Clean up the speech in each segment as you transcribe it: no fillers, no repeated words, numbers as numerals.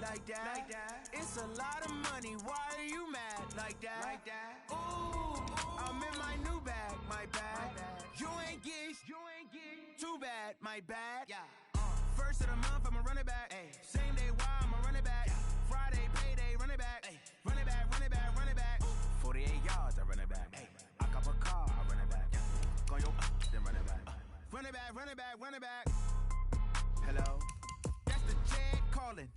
like that. It's a lot of money, why are you mad like that? Ooh, I'm in my new bag, my bad. You ain't geek, too bad, my bad. First of the month, I'ma run it back. Same day, why I'ma run it back. Friday, payday, run it back. Run it back, run it back, run it back. 48 yards, I run it back. I cop a car, I run it back. Go yo, then run it back. Run it back, run it back, run it back. Hello, that's the jag calling.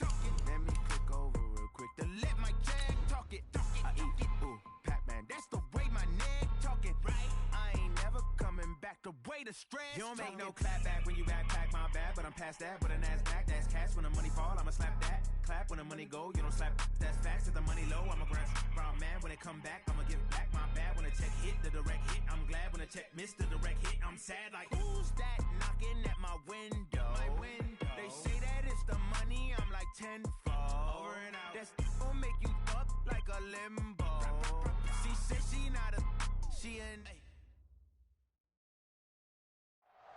Let me click over real quick to let my jag talk it. I eat it, ooh, Pac-Man, that's the way my neck talking. Right, I ain't never coming back the way the stress. You don't make no clap back when you backpack, my bad, but I'm past that. With a NASDAQ, that's cash. When the money fall, I'ma slap that. Clap when the money go, you don't slap. That's facts. If the money low, I'ma grab brown man. When it come back, I'ma give back my bad. When the check hit, the direct hit, I'm glad. When the check missed the direct hit, I'm sad. Like, who's that knocking at my window? They say that it's the money, I'm like tenfold. Over and out. That's gon' make you up like a limbo. She said she not a, she an.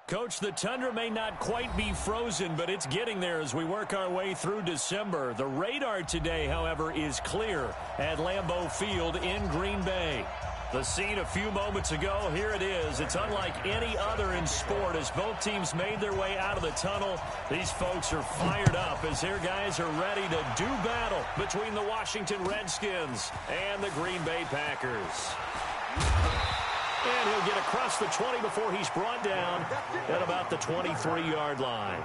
Coach, the tundra may not quite be frozen, but it's getting there as we work our way through December. The radar today, however, is clear at Lambeau Field in Green Bay. The scene a few moments ago, here it is. It's unlike any other in sport as both teams made their way out of the tunnel. These folks are fired up as their guys are ready to do battle between the Washington Redskins and the Green Bay Packers. And he'll get across the 20 before he's brought down at about the 23-yard line.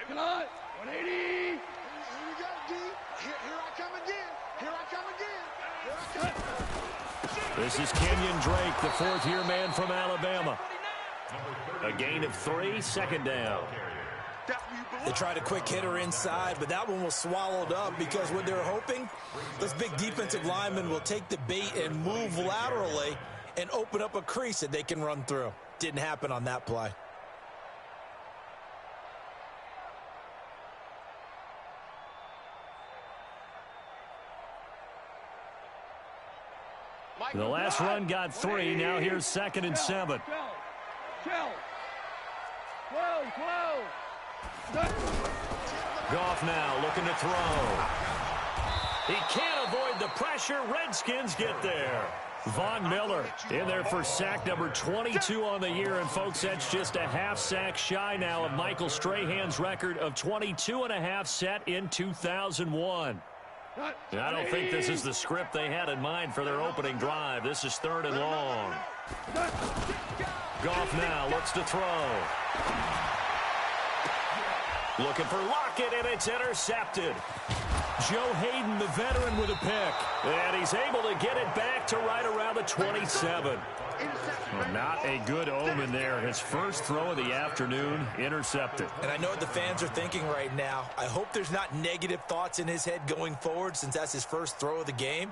Come on, 180. Here we go, D. Here I come again. Here I come again. Here I come. This is Kenyon Drake, the fourth-year man from Alabama. A gain of 3, second down. They tried a quick hitter inside, but that one was swallowed up because what they're hoping, those big defensive linemen will take the bait and move laterally and open up a crease that they can run through. Didn't happen on that play. The last run got 3. Now here's 2nd and 7. Goff now looking to throw. He can't avoid the pressure. Redskins get there. Von Miller in there for sack number 22 on the year. And, folks, that's just a half sack shy now of Michael Strahan's record of 22.5 set in 2001. I don't think this is the script they had in mind for their opening drive. This is 3rd and long. Goff now looks to throw. Looking for Lockett, and it's intercepted. Joe Hayden, the veteran, with a pick. And he's able to get it back to right around the 27. Well, not a good omen there. His first throw of the afternoon, intercepted. And I know what the fans are thinking right now. I hope there's not negative thoughts in his head going forward since that's his first throw of the game.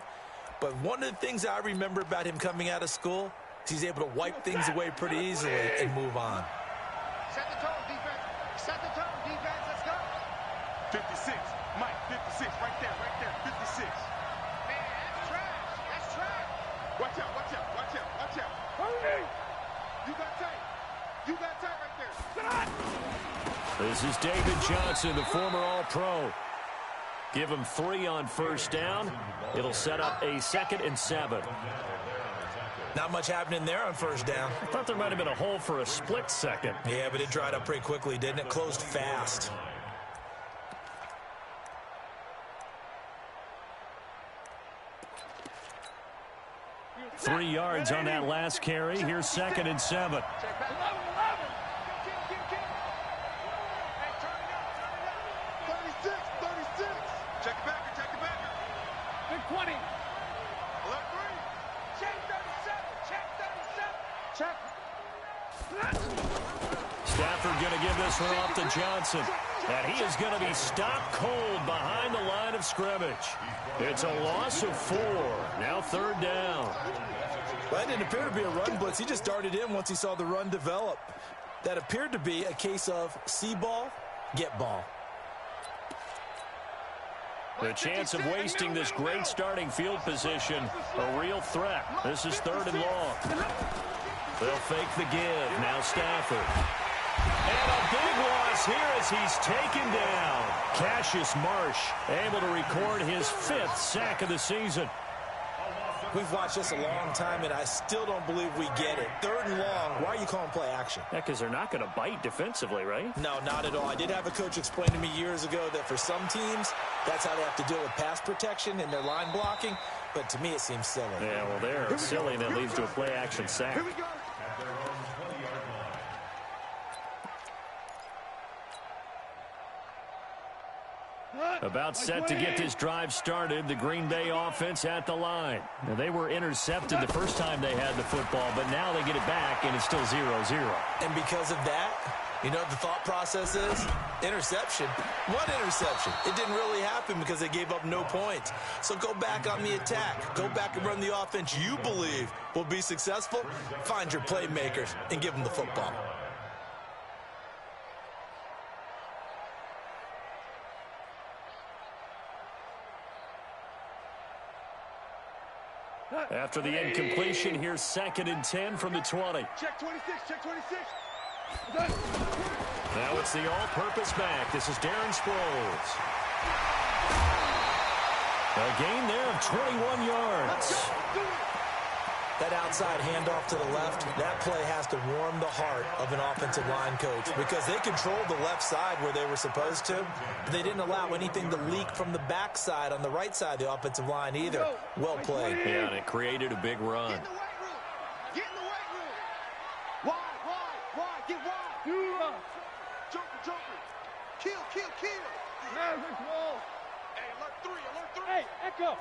But one of the things I remember about him coming out of school is he's able to wipe things away pretty easily and move on. Set the tone, defense. Set the tone, defense. Let's go. 56. Mike, 56. Right there, 56. Man, that's trash. That's trash. Watch out, watch out, watch out, watch out. You got tight. You got tight right there. This is David Johnson, the former All-Pro. Give him 3 on first down. It'll set up a 2nd and 7. Not much happening there on first down. I thought there might have been a hole for a split second. Yeah, but it dried up pretty quickly, didn't it? Closed fast. Three yards on that last carry. Here's 2nd and 7. Stafford going to give this one off to Johnson. And he is going to be stopped cold behind the line of scrimmage. It's a loss of 4. Now 3rd down. Well, that didn't appear to be a run blitz. He just darted in once he saw the run develop. That appeared to be a case of see ball, get ball. The chance of wasting this great starting field position, a real threat. This is 3rd and long. They'll fake the give. Now Stafford. And a big loss here as he's taken down. Cassius Marsh able to record his 5th sack of the season. We've watched this a long time, and I still don't believe we get it. 3rd and long, why are you calling play action? Yeah, because they're not going to bite defensively, right? No, not at all. I did have a coach explain to me years ago that for some teams, that's how they have to deal with pass protection and their line blocking. But to me, it seems silly. Yeah, well, they're silly, and that leads to a play action sack. Here we go. About set to get this drive started, the Green Bay offense at the line. Now, they were intercepted the first time they had the football, but now they get it back, and it's still 0-0. And because of that, you know what the thought process is? Interception. What interception? It didn't really happen because they gave up no points. So go back on the attack. Go back and run the offense you believe will be successful. Find your playmakers and give them the football. After the incompletion, here's 2nd and 10 from the 20. Check 26, check 26. Now it's the all-purpose back. This is Darren Sproles. A gain there of 21 yards. That outside handoff to the left, that play has to warm the heart of an offensive line coach because they controlled the left side where they were supposed to, but they didn't allow anything to leak from the backside on the right side of the offensive line either. Well played. Yeah, and it created a big run. Get in the weight room. Get in the weight room. Wide. Get wide. Jumper. Kill. Maverick wall. Hey, alert 3. Hey, Echo.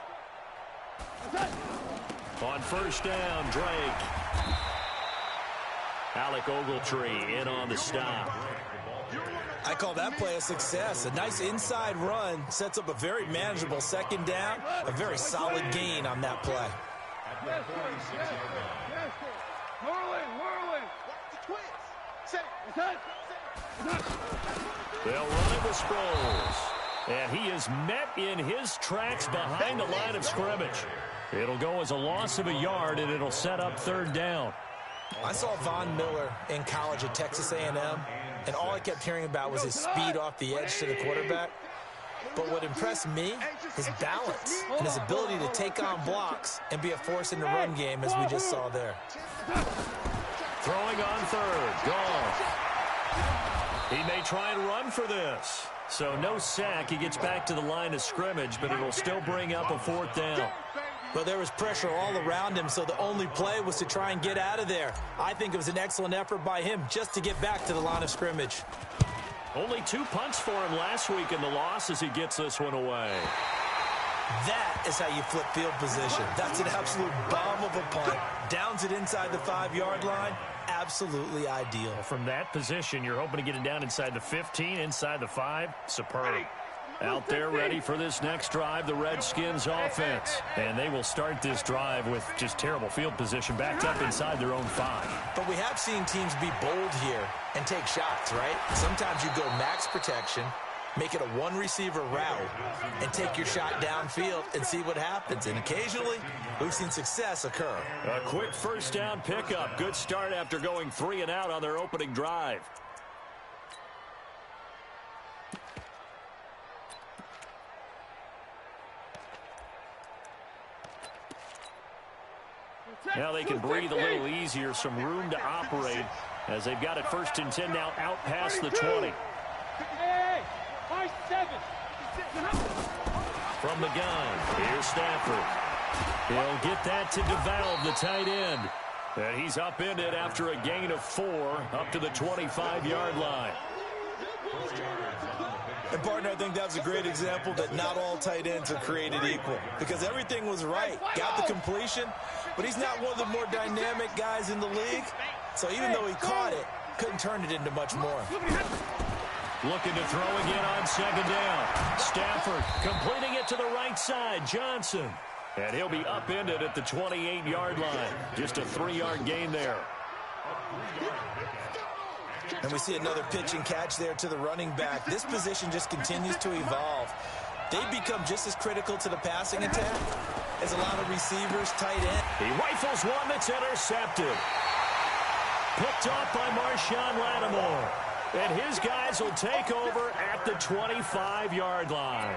On first down, Drake. Alec Ogletree in on the stop. I call that play a success. A nice inside run sets up a very manageable 2nd down, a very solid gain on that play. Yes, Whirling. Watch the twins. They'll run it with Sproles. And he is met in his tracks behind the line of scrimmage. It'll go as a loss of a yard, and it'll set up 3rd down. I saw Von Miller in college at Texas A&M, and all I kept hearing about was his speed off the edge to the quarterback. But what impressed me, his balance and his ability to take on blocks and be a force in the run game, as we just saw there. Throwing on 3rd. Goff. He may try and run for this. So no sack. He gets back to the line of scrimmage, but it'll still bring up a 4th down. But there was pressure all around him, so the only play was to try and get out of there. I think it was an excellent effort by him just to get back to the line of scrimmage. Only 2 punts for him last week in the loss as he gets this one away. That is how you flip field position. That's an absolute bomb of a punt. Downs it inside the 5-yard line. Absolutely ideal. From that position, you're hoping to get it down inside the 15, inside the 5. Superb. Out there ready for this next drive, the Redskins offense. And they will start this drive with just terrible field position backed up inside their own 5. But we have seen teams be bold here and take shots, right? Sometimes you go max protection, make it a 1-receiver route, and take your shot downfield and see what happens. And occasionally, we've seen success occur. A quick first down pickup. Good start after going 3 and out on their opening drive. Now they can breathe a little easier, some room to operate as they've got it 1st and 10 now out past the 20. From the gun, here's Stafford. He'll get that to DeValve, the tight end. And he's upended after a gain of 4 up to the 25-yard line. And, partner, I think that was a great example that not all tight ends are created equal because everything was right. Got the completion, but he's not one of the more dynamic guys in the league. So even though he caught it, couldn't turn it into much more. Looking to throw again on 2nd down. Stafford completing it to the right side. Johnson. And he'll be upended at the 28-yard line. Just a 3-yard gain there. And we see another pitch and catch there to the running back. This position just continues to evolve. they become just as critical to the passing attack as a lot of receivers, tight end. He rifles one that's intercepted. Picked off by Marshawn Lattimore. And his guys will take over at the 25-yard line.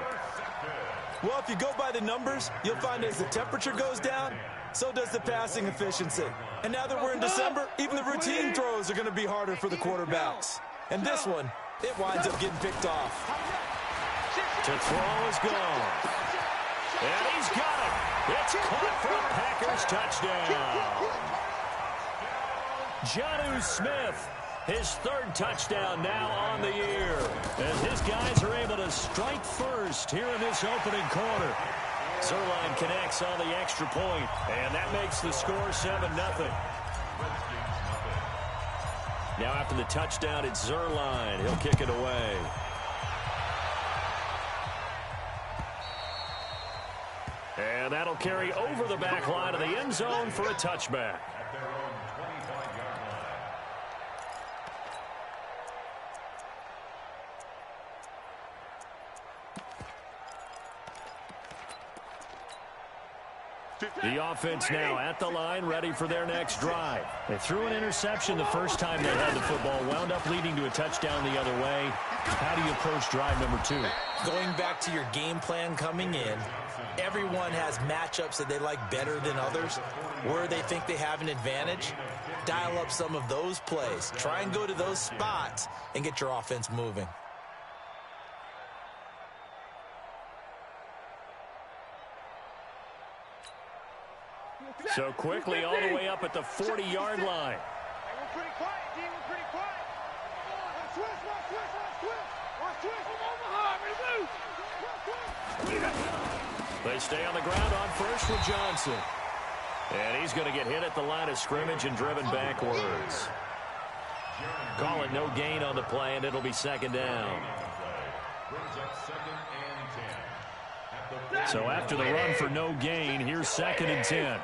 Well, if you go by the numbers, you'll find as the temperature goes down, so does the passing efficiency. And now that we're in December, even the routine throws are going to be harder for the quarterbacks. And this one, it winds up getting picked off. To throw is gone. And he's got it. It's caught for a Packers touchdown. Jonnu Smith, his third touchdown now on the year, as his guys are able to strike first here in this opening quarter. Zuerlein connects on the extra point, and that makes the score 7-0. Now after the touchdown, it's Zuerlein. He'll kick it away. And that'll carry over the back line of the end zone for a touchback. The offense now at the line, ready for their next drive. They threw an interception the first time they had the football, wound up leading to a touchdown the other way. How do you approach drive number 2? Going back to your game plan coming in, everyone has matchups that they like better than others. Where they think they have an advantage, dial up some of those plays. Try and go to those spots and get your offense moving. So quickly all the way up at the 40-yard line. We're pretty quiet, D. We're pretty quiet. Watch twist, watch twist, watch twist. Watch twist. Omaha, They stay on the ground on first with Johnson. And he's going to get hit at the line of scrimmage and driven backwards. Call it no gain on the play, and it'll be second down. So after the run for no gain, here's 2nd and 10.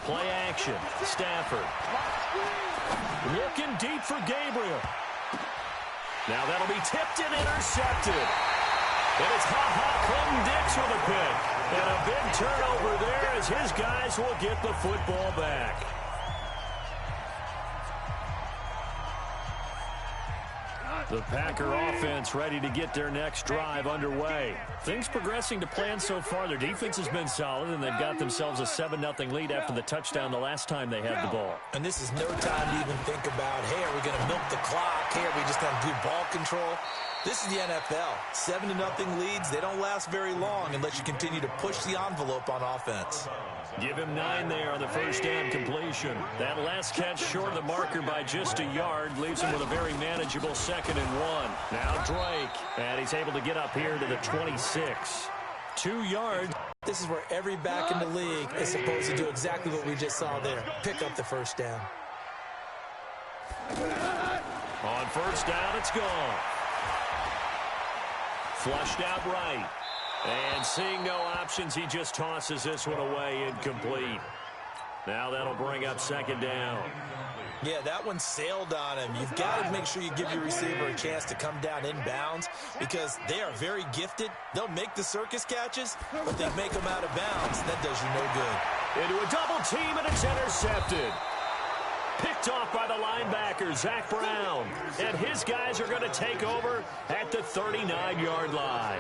Play action. Stafford. Looking deep for Gabriel. Now that'll be tipped and intercepted. And it's Clinton Dix with a pick. And a big turnover there as his guys will get the football back. The Packer offense ready to get their next drive underway. Things progressing to plan so far. Their defense has been solid, and they've got themselves a 7-0 lead after the touchdown the last time they had the ball. And this is no time to even think about, hey, are we going to milk the clock? Hey, are we just going to do ball control? This is the NFL. 7-0 leads, they don't last very long unless you continue to push the envelope on offense. Give him 9 there on the first down completion. That last catch short of the marker by just a yard leaves him with a very manageable 2nd and 1. Now Drake, and he's able to get up here to the 26. 2 yards. This is where every back in the league is supposed to do exactly what we just saw there. Pick up the first down. On first down, it's gone. Flushed out right. And seeing no options, he just tosses this one away incomplete. Now that'll bring up 2nd down. Yeah, that one sailed on him. You've got to make sure you give your receiver a chance to come down inbounds because they are very gifted. They'll make the circus catches, but they make them out of bounds. That does you no good. Into a double team, and it's intercepted. Picked off by the linebacker, Zach Brown. And his guys are going to take over at the 39-yard line.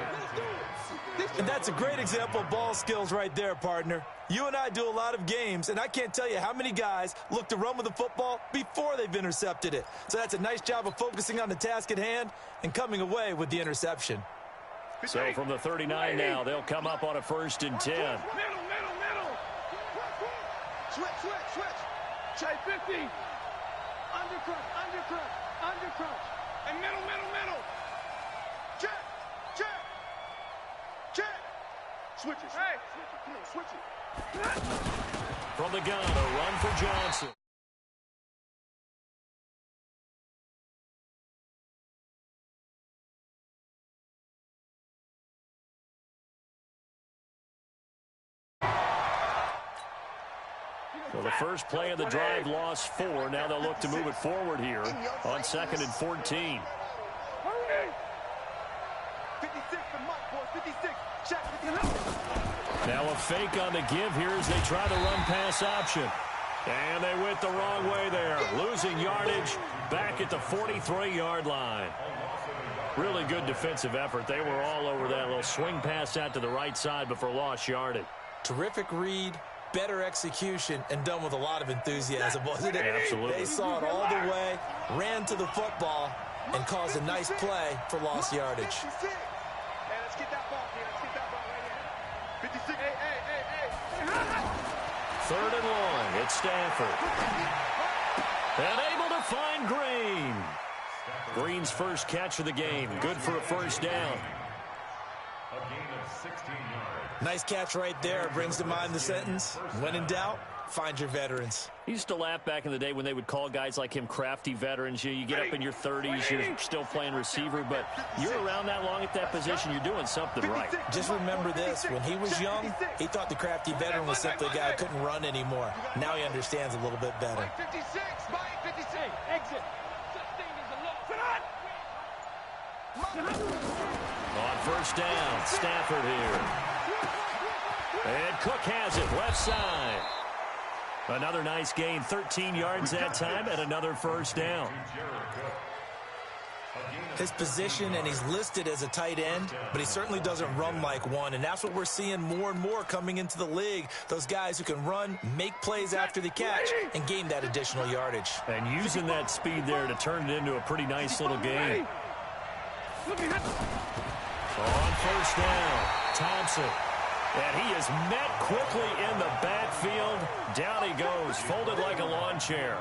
And that's a great example of ball skills right there, partner. You and I do a lot of games, and I can't tell you how many guys look to run with the football before they've intercepted it. So that's a nice job of focusing on the task at hand and coming away with the interception. So from the 39 now, they'll come up on a 1st and 10. middle. Switch. Chase 50. Undercrunch. And middle. Check. Switch it. Hey. Switch it. From the gun, a run for Johnson. Well, the first play of the drive lost 4. Now they'll look to move it forward here on 2nd and 14. 56 for Mike, boys. 56. Check 56. Now a fake on the give here as they try to run pass option. And they went the wrong way there, losing yardage back at the 43-yard line. Really good defensive effort. They were all over that little swing pass out to the right side before lost yardage. Terrific read, better execution, and done with a lot of enthusiasm, wasn't it? Absolutely. They saw it all the way, ran to the football, and caused a nice play for lost yardage. 56. Hey, let's get that ball here. Let's get that ball right here. 56. Hey. 3rd and long. It's Stafford. And able to find Green. Green's first catch of the game. Good for a first down. Nice catch right there. Brings to mind the sentence, when in doubt, find your veterans. He used to laugh back in the day when they would call guys like him crafty veterans. You get up in your 30s, you're still playing receiver, but you're around that long at that position, you're doing something right. Just remember this, when he was young, he thought the crafty veteran was simply a guy who couldn't run anymore. Now he understands a little bit better. 56. Mike 56. Exit. On first down, Stafford here. And Cook has it, left side. Another nice gain, 13 yards that time, and another first down. His position, and he's listed as a tight end, but he certainly doesn't run like one, and that's what we're seeing more and more coming into the league. Those guys who can run, make plays after the catch, and gain that additional yardage. And using that speed there to turn it into a pretty nice little game. On first down, Thompson. And he is met quickly in the backfield. Down he goes, folded like a lawn chair.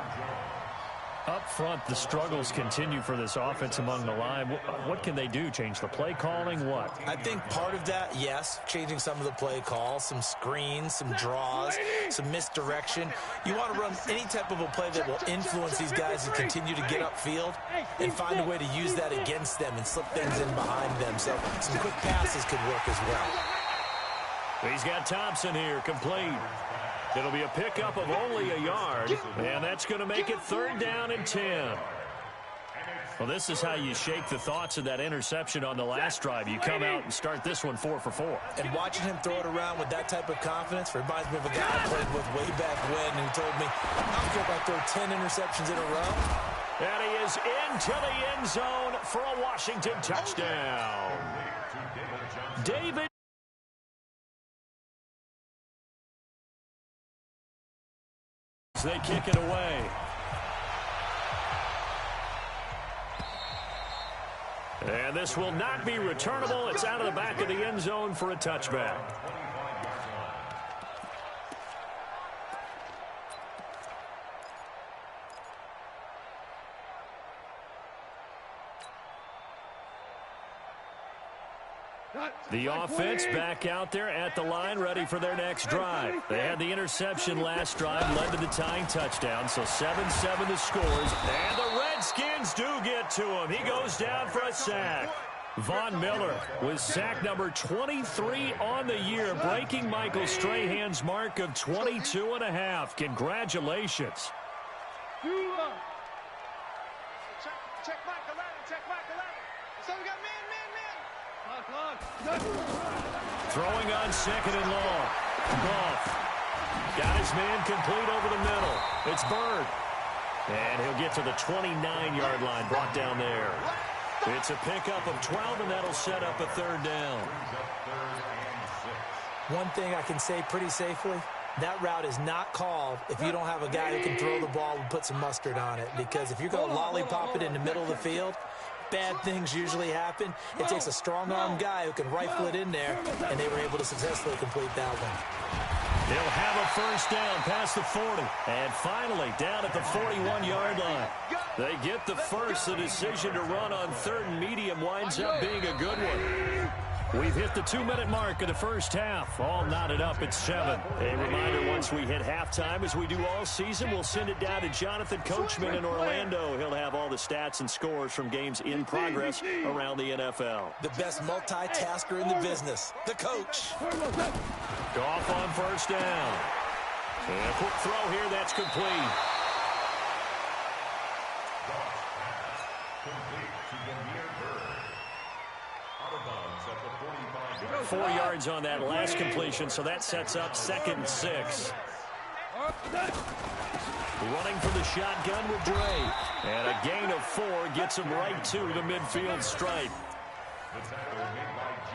Up front, the struggles continue for this offense among the line. What can they do? Change the play calling? What? I think part of that, yes, changing some of the play calls, some screens, some draws, some misdirection. You want to run any type of a play that will influence these guys to continue to get upfield and find a way to use that against them and slip things in behind them. So some quick passes could work as well. He's got Thompson here, complete. It'll be a pickup of only a yard, and that's going to make it 3rd down and 10. Well, this is how you shake the thoughts of that interception on the last drive. You come out and start this one 4 for 4. And watching him throw it around with that type of confidence reminds me of a guy I played with way back when who told me, I don't care if I throw 10 interceptions in a row. And he is into the end zone for a Washington touchdown. David. They kick it away. And this will not be returnable. It's out of the back of the end zone for a touchback. The offense back out there at the line, ready for their next drive. They had the interception last drive, led to the tying touchdown, so 7-7 the scores. And the Redskins do get to him. He goes down for a sack. Von Miller with sack number 23 on the year, breaking Michael Strahan's mark of 22.5. Congratulations. Check Mike 11. Check Mike 11. So we got man. Throwing on 2nd and long. Goff got his man complete over the middle. It's Bird. And he'll get to the 29-yard line, brought down there. It's a pickup of 12, and that'll set up a 3rd down. One thing I can say pretty safely, that route is not called if you don't have a guy who can throw the ball and put some mustard on it. Because if you're going to lollipop it in the middle of the field, bad things usually happen. It takes a strong-arm guy who can rifle it in there, and they were able to successfully complete that one. He'll have a first down past the 40. And finally, down at the 41-yard line. They get the first. The decision to run on 3rd and medium winds up being a good one. We've hit the 2-minute mark of the first half. All knotted up at 7. A reminder, once we hit halftime, as we do all season, we'll send it down to Jonathan Coachman in Orlando. He'll have all the stats and scores from games in progress around the NFL. The best multitasker in the business, the coach. Goff on first down. And a quick throw here, that's complete. 4 yards on that last completion, so that sets up 2nd and 6. Running for the shotgun with Dre. And a gain of 4 gets him right to the midfield stripe.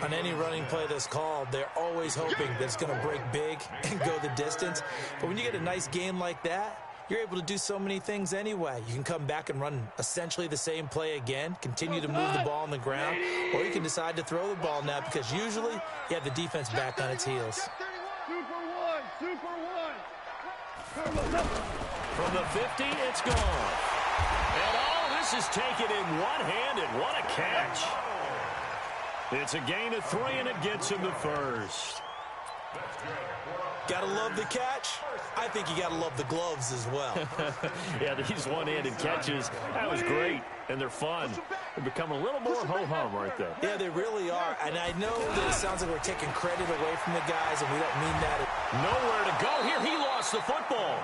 On any running play that's called, they're always hoping that it's going to break big and go the distance. But when you get a nice game like that, you're able to do so many things anyway. You can come back and run essentially the same play again, continue to move the ball on the ground, or you can decide to throw the ball now because usually you have the defense back on its heels. Super one. From the 50, it's gone. And all this is taken in one-handed. What a catch. It's a gain of 3, and it gets him the first. Gotta love the catch. I think you gotta love the gloves as well. Yeah, these one-handed catches, that was great, and they're fun. They become a little more ho-hum right there. Yeah, they really are, and I know that it sounds like we're taking credit away from the guys, and we don't mean that. Nowhere to go here. He lost the football.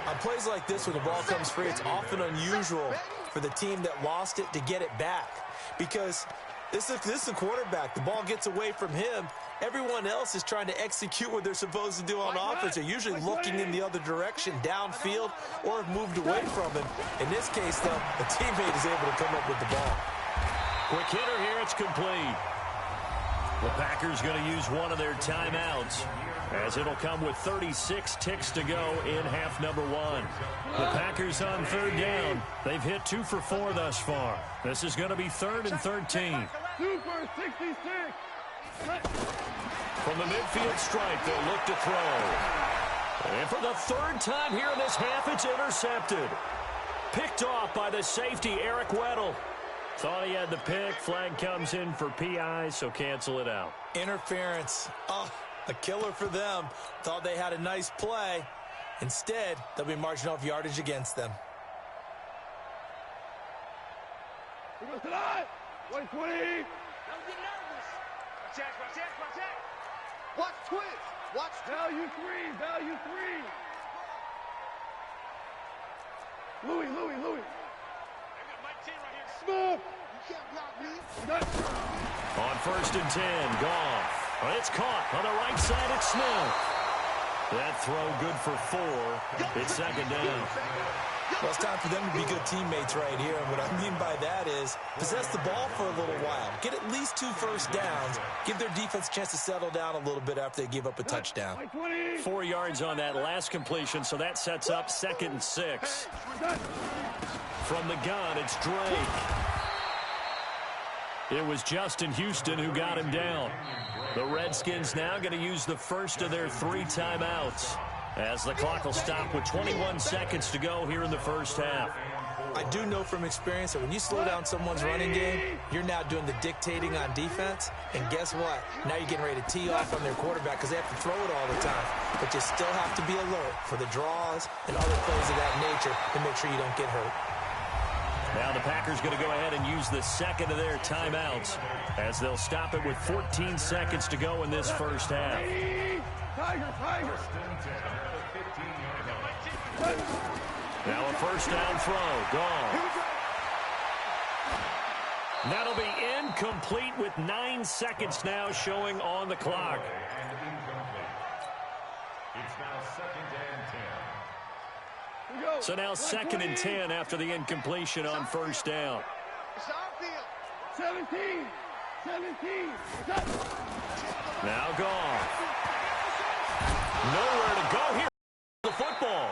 On plays like this, when the ball comes free, it's often unusual for the team that lost it to get it back because this is the quarterback. The ball gets away from him. Everyone else is trying to execute what they're supposed to do on offense. They're usually looking in the other direction, downfield, or have moved away from him. In this case, though, the teammate is able to come up with the ball. Quick hitter here. It's complete. The Packers going to use one of their timeouts, as it'll come with 36 ticks to go in half number 1. The Packers on 3rd down. They've hit 2 for 4 thus far. This is going to be 3rd and 13. Super 66. From the midfield stripe, they'll look to throw. And for the 3rd time here in this half, it's intercepted. Picked off by the safety, Eric Weddle. Thought he had the pick. Flag comes in for PI, so cancel it out. Interference. Oh, a killer for them. Thought they had a nice play. Instead, they'll be marching off yardage against them. Here goes tonight. 120. Don't get nervous. Watch out. Watch twist. Watch Value 3. Value 3. Louis. Smith. You can't block me. On 1st and 10, Goff. Well, it's caught on the right side. It's Smith. That throw good for 4. It's 2nd down. Well, it's time for them to be good teammates right here. And what I mean by that is possess the ball for a little while. Get at least 2 first downs. Give their defense a chance to settle down a little bit after they give up a touchdown. 4 yards on that last completion, so that sets up 2nd and 6. From the gun, it's Drake. It was Justin Houston who got him down. The Redskins now going to use the first of their 3 timeouts, as the clock will stop with 21 seconds to go here in the first half. I do know from experience that when you slow down someone's running game, you're now doing the dictating on defense. And guess what? Now you're getting ready to tee off on their quarterback because they have to throw it all the time. But you still have to be alert for the draws and other plays of that nature to make sure you don't get hurt. Now the Packers going to go ahead and use the second of their timeouts, as they'll stop it with 14 seconds to go in this first half. Tiger. Now a first down throw. Gone. That'll be incomplete with 9 seconds now showing on the clock. It's now 2nd and 10. So now 2nd and 10 after the incompletion on first down. It's our field. 17. Now gone. Nowhere to go here. The football.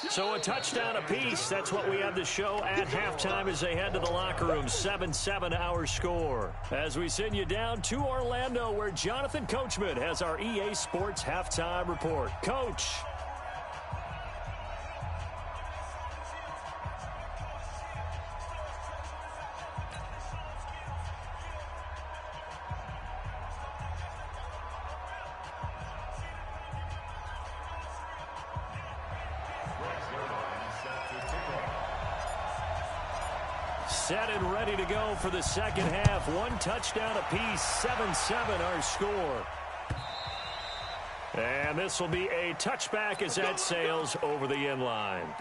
So a touchdown apiece. That's what we have to show at halftime as they head to the locker room. 7-7 our score. As we send you down to Orlando, where Jonathan Coachman has our EA Sports halftime report. Coach. set and ready to go for the second half. One touchdown apiece, 7-7 our score. And this will be a touchback as that sails over the end line.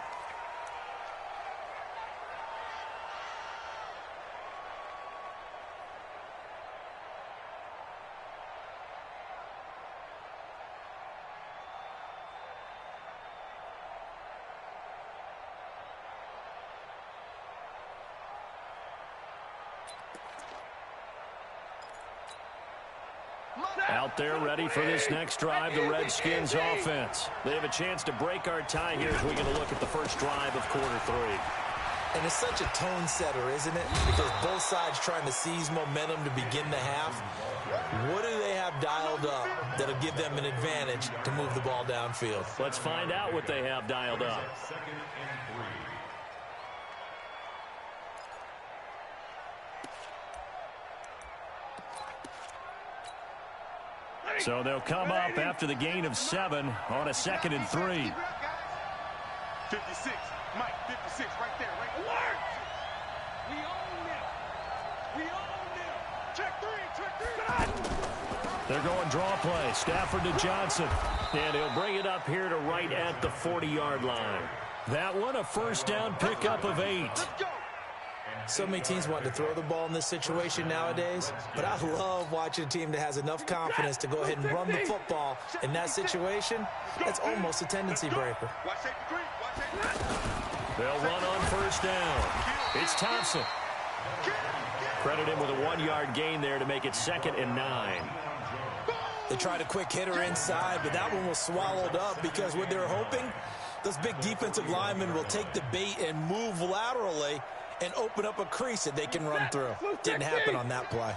Out there ready for this next drive, the Redskins offense. They have a chance to break our tie here as we get a look at the first drive of quarter 3. And it's such a tone setter, isn't it? Because both sides trying to seize momentum to begin the half. What do they have dialed up that'll give them an advantage to move the ball downfield? Let's find out what they have dialed up. So they'll come up after the gain of 7 on a 2nd and 3. 56, Mike, 56, right there, right there. Alert! We own them. We own them. Check 3, check 3. They're going draw play. Stafford to Johnson. And he'll bring it up here to right at the 40-yard line. That one a first down pickup of 8. Let's go. So many teams want to throw the ball in this situation nowadays, but I love watching a team that has enough confidence to go ahead and run the football in that situation. That's almost a tendency breaker. Watch safety 3, watch safety 3. They'll run on first down. It's Thompson. Credit him with a 1-yard gain there to make it 2nd and 9. They tried a quick hitter inside, but that one was swallowed up because what they're hoping, those big defensive linemen will take the bait and move laterally and open up a crease that they can run through. Didn't happen on that play.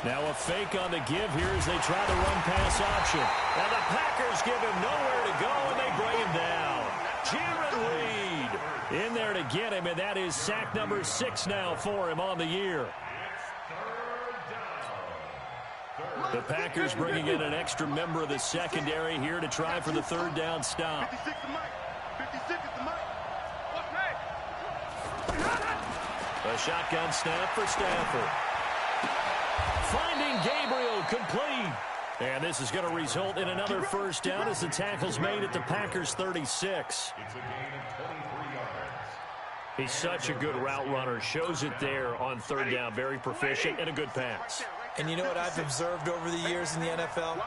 Now a fake on the give here as they try to run pass option. And the Packers give him nowhere to go, and they bring him down. Jaron Reed in there to get him, and that is sack number 6 now for him on the year. The Packers bringing in an extra member of the secondary here to try for the 3rd down stop. 56 is Mike. 56 is the Mike. A shotgun snap for Stafford. Finding Gabriel complete. And this is going to result in another first down as the tackle's made at the Packers 36. It's a gain of 23 yards. He's such a good route runner. Shows it there on 3rd down. Very proficient and a good pass. And you know what I've observed over the years in the NFL?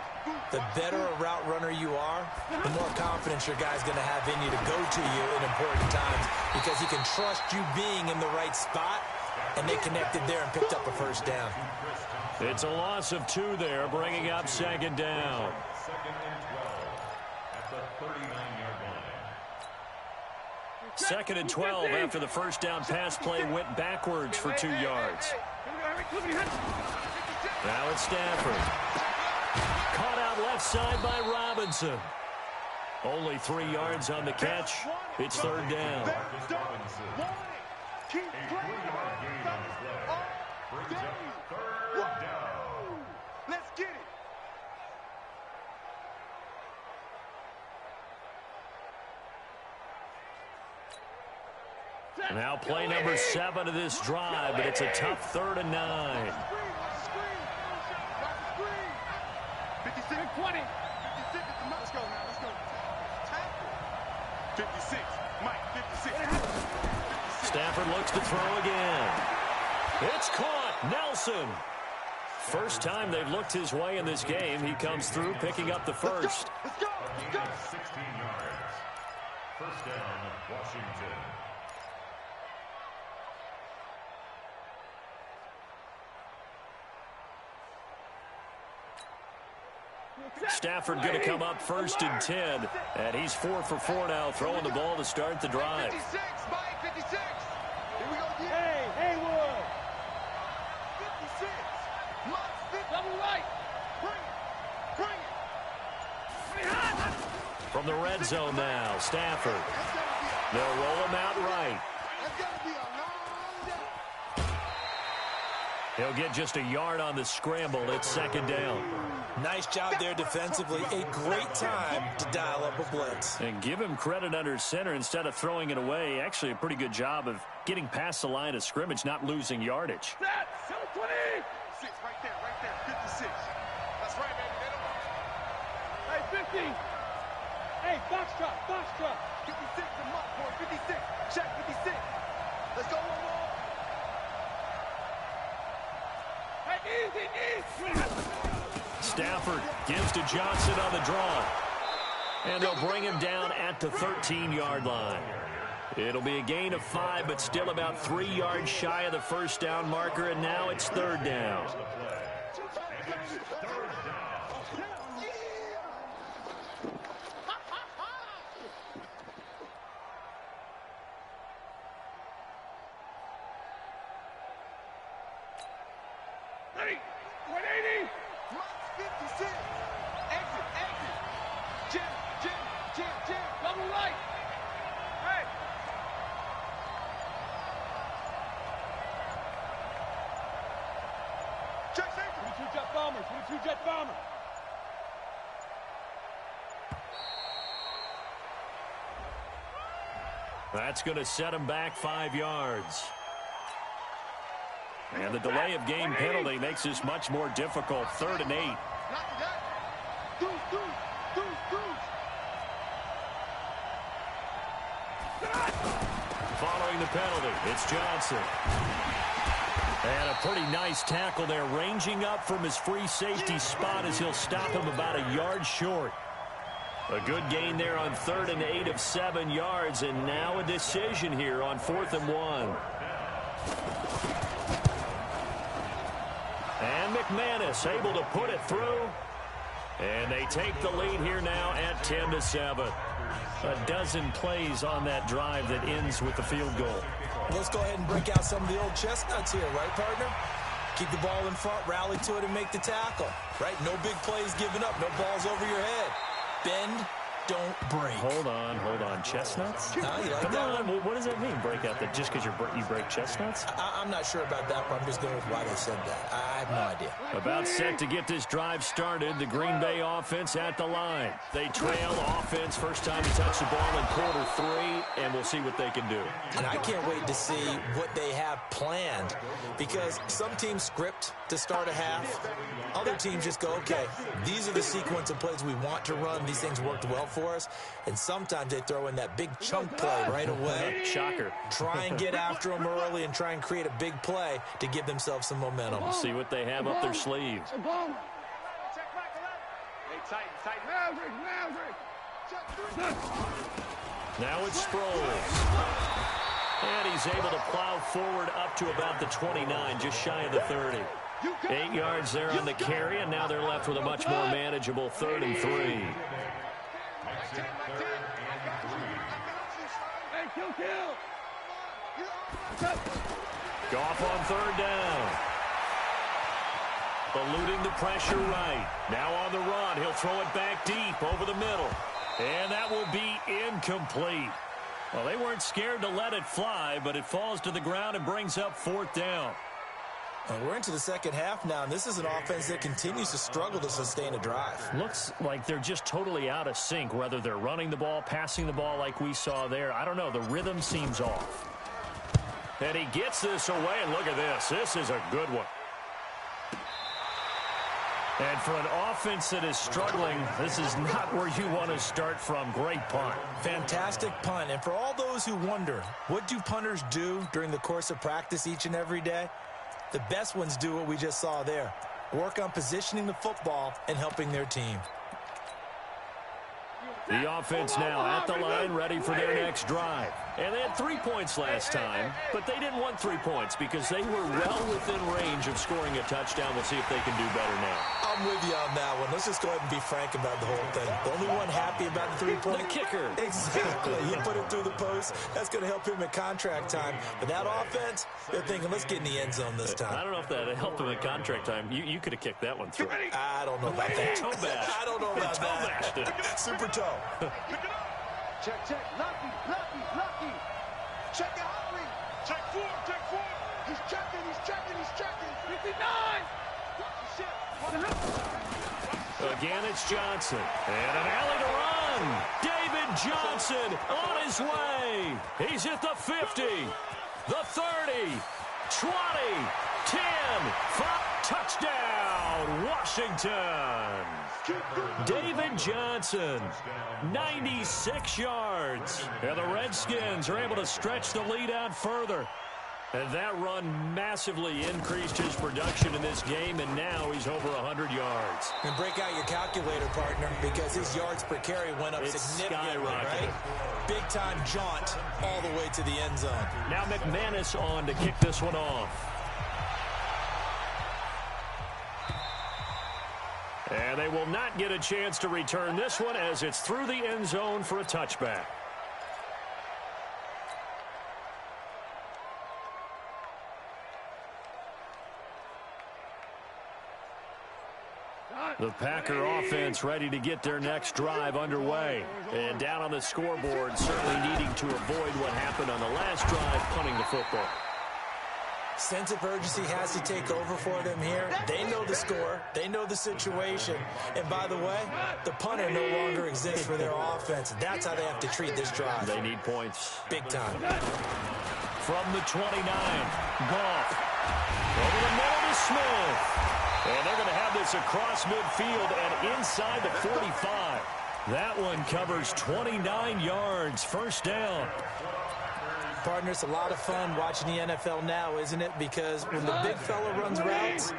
The better a route runner you are, the more confidence your guy's going to have in you to go to you in important times because he can trust you being in the right spot, and they connected there and picked up a first down. It's a loss of 2 there, bringing up 2nd down. 2nd and 12 at the 39-yard line. 2nd and 12 after the first down pass play went backwards for 2 yards. Now it's Stafford. Caught out left side by Robinson. Only 3 yards on the catch. It's 3rd down. Keep playing. Brings up 3rd down. Let's get it. Now play number 7 of this drive, but it's a tough 3rd and 9. 56, 20. 56 is the Mike. Let's go now. Let's go. 56, Mike. 56. 56. Stafford looks to throw again. It's caught. Nelson. First time they've looked his way in this game. He comes through, picking up the first. Let's go. Let's go. 16 yards. First down, Washington. Stafford going to come up 1st and 10, and he's 4 for 4 now, throwing the ball to start the drive. 56, Mike, 56. Here we go again. Hey, Haywood. 56. Mike, 50. Double right. Bring it. From the red zone now, Stafford. They'll roll him out right. That's got to be a long day. He'll get just a yard on the scramble. It's second down. Nice job there defensively. A great time to dial up a blitz. And give him credit under center instead of throwing it away. Actually, a pretty good job of getting past the line of scrimmage, not losing yardage. Set, 20. 6 right there, 56. That's right, baby. They don't want. Hey, 50. Hey, box drop. 56, the mark point, 56. Check 56. Let's go one more. Hey, easy. Stafford gives to Johnson on the draw. And they'll bring him down at the 13-yard line. It'll be a gain of 5, but still about 3 yards shy of the first down marker, and now it's third down. That's going to set him back 5 yards. And the delay of game penalty makes this much more difficult. 3rd and 8. Following the penalty, it's Johnson. And a pretty nice tackle there, ranging up from his free safety spot as he'll stop him about a yard short. A good gain there on 3rd and 8 of 7 yards, and now a decision here on 4th and 1. And McManus able to put it through. And they take the lead here now at 10-7. A dozen plays on that drive that ends with the field goal. Let's go ahead and break out some of the old chestnuts here, right, partner? Keep the ball in front, rally to it, and make the tackle, right? No big plays given up, no balls over your head. Bend, don't break. Hold on. Chestnuts? You like Come that on. one? What does that mean, break out? That just because you break chestnuts? I'm not sure about that, but I'm just going with why they said that. I have no idea. About set to get this drive started. The Green Bay offense at the line. They trail offense. First time to touch the ball in quarter 3, and we'll see what they can do. And I can't wait to see what they have planned, because some teams script to start a half. Other teams just go, okay, these are the sequence of plays we want to run. These things worked well for us. And sometimes they throw in that big chunk play right away. Shocker. Try and get after them early and try and create a big play to give themselves some momentum. We'll see what they have up their sleeve. Now it's Sproles. And he's able to plow forward up to about the 29, just shy of the 30. 8 yards there on the carry, and now they're left with a much more manageable 3rd and 3. Goff on 3rd down. Eluding the pressure right. Now on the run. He'll throw it back deep over the middle. And that will be incomplete. Well, they weren't scared to let it fly, but it falls to the ground and brings up 4th down. We're into the second half now, and this is an offense that continues to struggle to sustain a drive. Looks like they're just totally out of sync, whether they're running the ball, passing the ball like we saw there. I don't know. The rhythm seems off. And he gets this away, and look at this. This is a good one. And for an offense that is struggling, this is not where you want to start from. Great punt. Fantastic punt. And for all those who wonder, what do punters do during the course of practice each and every day? The best ones do what we just saw there. Work on positioning the football and helping their team. The offense now at the line, ready for their next drive. And they had 3 points last time, but they didn't want 3 points because they were well within range of scoring a touchdown. We'll see if they can do better now. I'm with you on that one. Let's just go ahead and be frank about the whole thing. The only one happy about the 3-point. The kicker. Exactly. He put it through the post. That's going to help him at contract time. But that offense, they're thinking, let's get in the end zone this time. I don't know if that helped him at contract time. You could have kicked that one through. I don't know about that. Toe bash. I don't know about toe bashed it. that. Super toe. Check. Lucky. Check it, Henry. Check 4. He's He's checking. 59. Again, it's Johnson. And an alley to run. David Johnson on his way. He's at the 50, the 30, 20, 10, 5, touchdown, Washington. David Johnson, 96 yards. And the Redskins are able to stretch the lead out further. And that run massively increased his production in this game, and now he's over 100 yards. And break out your calculator, partner, because his yards per carry went up significantly, right? Big-time jaunt all the way to the end zone. Now McManus on to kick this one off. And they will not get a chance to return this one as it's through the end zone for a touchback. The Packer offense ready to get their next drive underway. And down on the scoreboard, certainly needing to avoid what happened on the last drive, punting the football. Sense of urgency has to take over for them here. They know the score. They know the situation. And by the way, the punter no longer exists for their offense. That's how they have to treat this drive. They need points. Big time. From the 29, Goff. Over the middle to Smith. And they're going to have this across midfield and inside the 45. That one covers 29 yards. First down. Partner, it's a lot of fun watching the NFL now, isn't it? Because when the big fella runs routes,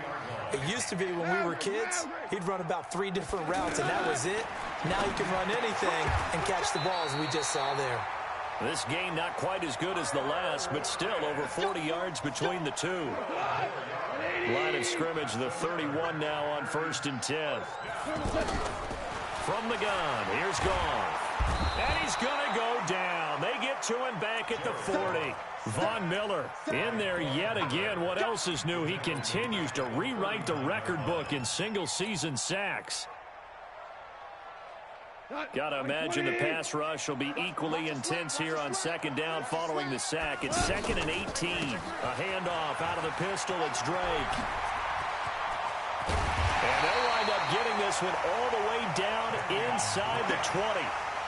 it used to be when we were kids, he'd run about 3 different routes, and that was it. Now he can run anything and catch the balls we just saw there. This game not quite as good as the last, but still over 40 yards between the two. Line of scrimmage, the 31 now on 1st and 10. From the gun, here's Goff. And he's going to go down. They get to him back at the 40. Von Miller in there yet again. What else is new? He continues to rewrite the record book in single-season sacks. Got to imagine the pass rush will be equally intense here on 2nd down following the sack. It's 2nd and 18. A handoff out of the pistol. It's Drake. And they'll wind up getting this one all the way down inside the 20.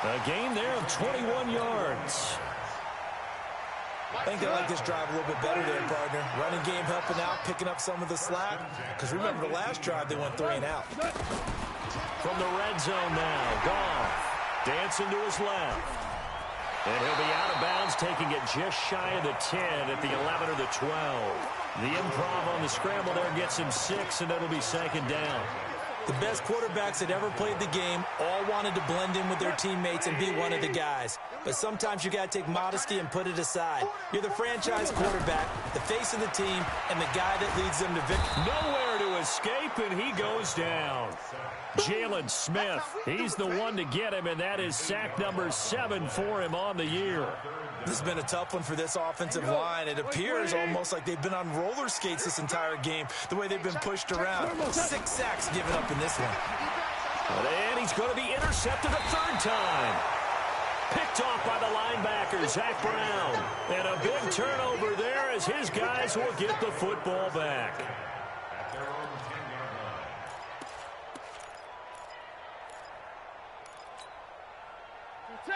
A gain there of 21 yards. I think they like this drive a little bit better there, partner. Running game helping out, picking up some of the slack. Because remember the last drive, they went 3 and out. From the red zone now, Goff dancing to his left. And he'll be out of bounds, taking it just shy of the 10 at the 11 or the 12. The improv on the scramble there gets him 6, and it'll be 2nd down. The best quarterbacks that ever played the game all wanted to blend in with their teammates and be one of the guys. But sometimes you got to take modesty and put it aside. You're the franchise quarterback, the face of the team, and the guy that leads them to victory. Nowhere to escape, and he goes down. Jalen Smith, he's the one to get him, and that is sack number 7 for him on the year. This has been a tough one for this offensive line. It appears almost like they've been on roller skates this entire game, the way they've been pushed around. 6 sacks given up in this one. And he's going to be intercepted a 3rd time. Picked off by the linebacker, Zach Brown. And a big turnover there as his guys will get the football back.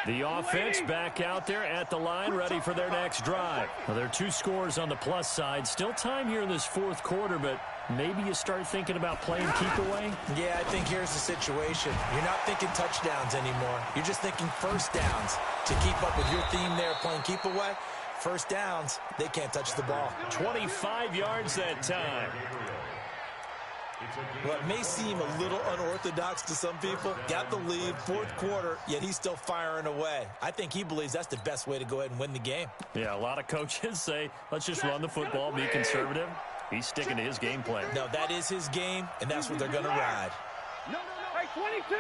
The offense back out there at the line, ready for their next drive. Well, there are 2 scores on the plus side. Still time here in this 4th quarter, but maybe you start thinking about playing keep away? Yeah, I think here's the situation. You're not thinking touchdowns anymore. You're just thinking first downs. To keep up with your theme there, playing keep away, first downs, they can't touch the ball. 25 yards that time. Well, it may seem a little unorthodox to some people. Got the lead, 4th quarter, yet he's still firing away. I think he believes that's the best way to go ahead and win the game. Yeah, a lot of coaches say, let's just run the football, be conservative. He's sticking to his game plan. No, that is his game, and that's what they're going to ride. No. Hey, 22.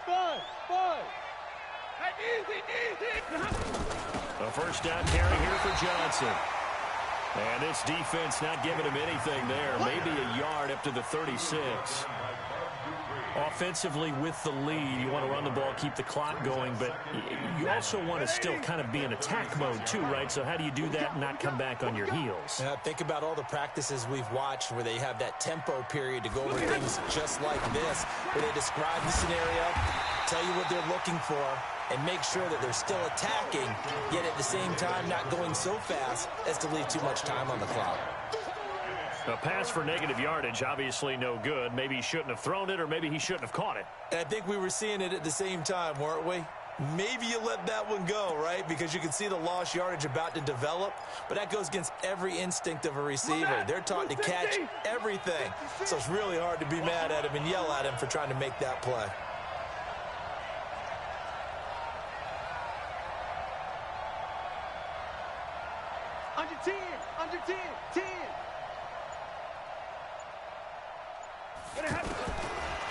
Fun. Hey, easy. A 1st down carry here for Johnson. And this defense not giving him anything there. Maybe a yard up to the 36. offensively with the lead, you want to run the ball, keep the clock going, but you also want to still kind of be in attack mode too, right? So how do you do that and not come back on your heels? Think about all the practices we've watched where they have that tempo period to go over things just like this, where they describe the scenario, tell you what they're looking for, and make sure that they're still attacking, yet at the same time not going so fast as to leave too much time on the clock. A pass for negative yardage, obviously no good. Maybe he shouldn't have thrown it, or maybe he shouldn't have caught it. And I think we were seeing it at the same time, weren't we? Maybe you let that one go, right? Because you can see the lost yardage about to develop, but that goes against every instinct of a receiver. They're taught to catch everything. So it's really hard to be mad at him and yell at him for trying to make that play. Under 10, under 10, 10.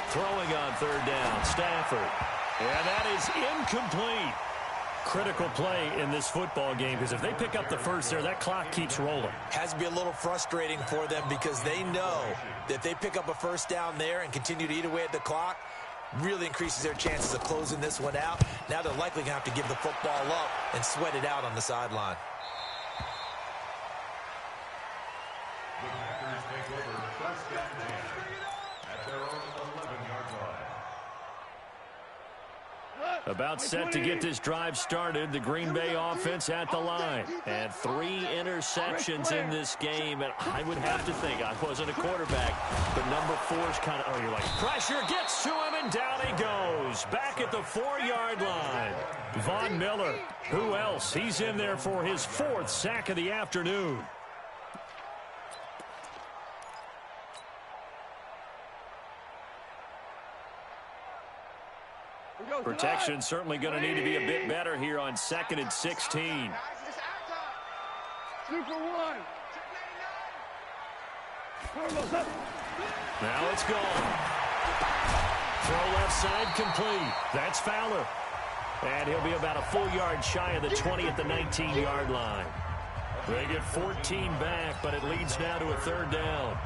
Throwing on third down, Stafford. And that is incomplete. Critical play in this football game, because if they pick up the first there, that clock keeps rolling. Has to be a little frustrating for them because they know that if they pick up a first down there and continue to eat away at the clock, really increases their chances of closing this one out. Now they're likely going to have to give the football up and sweat it out on the sideline. The Packers take over first down 10 at their own 11-yard line. About set to get this drive started, the Green Bay offense at the line. And 3 interceptions in this game. And I would have to think, I wasn't a quarterback, but number 4's kind of, you're like, pressure gets to him, and down he goes. Back at the 4-yard line. Von Miller, who else? He's in there for his 4th sack of the afternoon. Protection certainly going to need to be a bit better here on 2nd and 16. 2 for 1. Now it's gone. Throw left side complete. That's Fowler. And he'll be about a full yard shy of the 20 at the 19-yard line. They get 14 back, but it leads now to a 3rd down.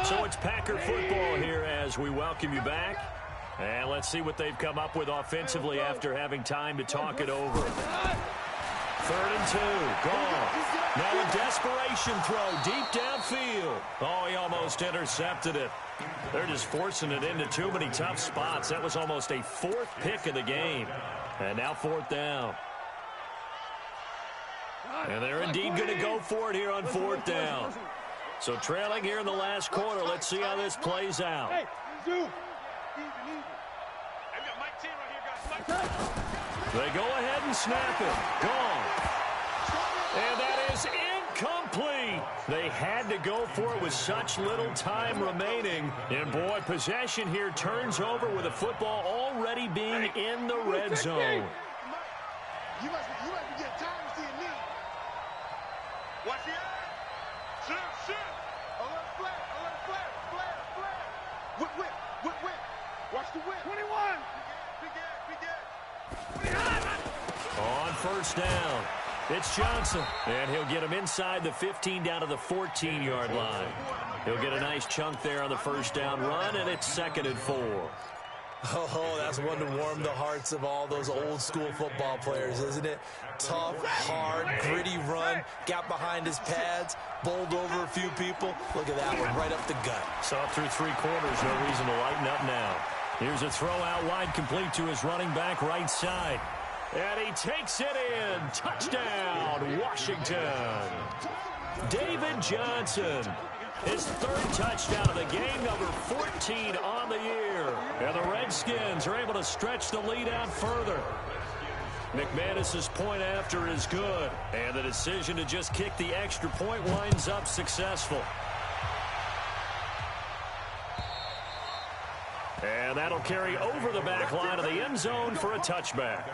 So it's Packer football here as we welcome you back. And let's see what they've come up with offensively after having time to talk it over. 3rd and 2, gone. Now a desperation throw deep downfield. Oh, he almost intercepted it. They're just forcing it into too many tough spots. That was almost a 4th pick of the game. And now 4th down. And they're indeed going to go for it here on 4th down. So trailing here in the last quarter. Let's see how this plays out. They go ahead and snap it. Gone. And that is incomplete. They had to go for it with such little time remaining. And, boy, possession here turns over with the football already being in the red zone. You must be getting tired of seeing me. Watch the eye. Shoot. Alert flare. Whip. Watch the whip. 21. Big Ed. On 1st down, it's Johnson. And he'll get him inside the 15 down to the 14-yard line. He'll get a nice chunk there on the 1st down run, and it's 2nd and 4. Oh, that's one to warm the hearts of all those old-school football players, isn't it? Tough, hard, gritty run, got behind his pads, bowled over a few people. Look at that one, right up the gut. Saw it through 3 quarters, no reason to lighten up now. Here's a throw out wide, complete to his running back right side. And he takes it in. Touchdown, Washington. David Johnson. His 3rd touchdown of the game, number 14 on the year. And the Redskins are able to stretch the lead out further. McManus's point after is good. And the decision to just kick the extra point winds up successful. And that'll carry over the back line of the end zone for a touchback.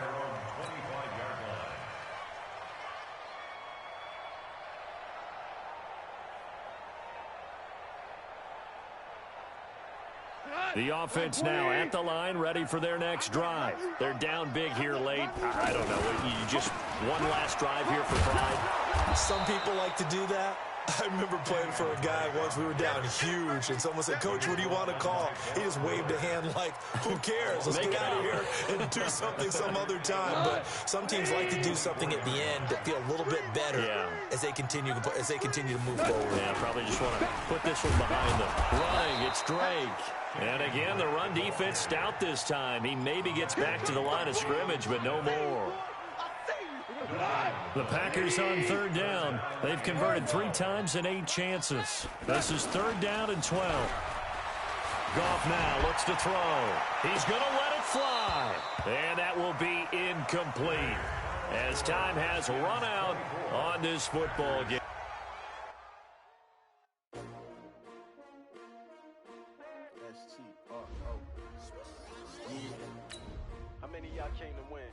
The offense now at the line, ready for their next drive. They're down big here late. I don't know. You just one last drive here for pride. Some people like to do that. I remember playing for a guy once. We were down huge, and someone said, "Coach, what do you want to call?" He just waved a hand like, "Who cares? Let's get out of here and do something some other time." But some teams like to do something at the end to feel a little bit better as they continue to move forward. Yeah, probably just want to put this one behind them. Running, it's Drake. And again, the run defense stout this time. He maybe gets back to the line of scrimmage, but no more. The Packers on third down. They've converted 3 times in 8 chances. This is 3rd down and 12. Goff now looks to throw. He's going to let it fly. And that will be incomplete as time has run out on this football game. How many of y'all came to win?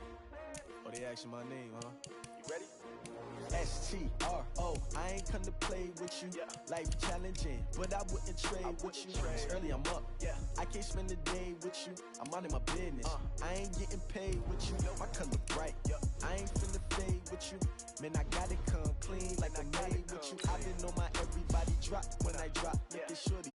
Oh, they asking my name, huh? You ready? STRO, I ain't come to play with you. Life challenging, but I wouldn't trade with you. It's early, I'm up. I can't spend the day with you. I'm minding my business. I ain't getting paid with you. My color bright. I ain't finna fade with you. Man, I gotta come clean like I made with you. I've been on my everybody drop when I drop. Look at shorty.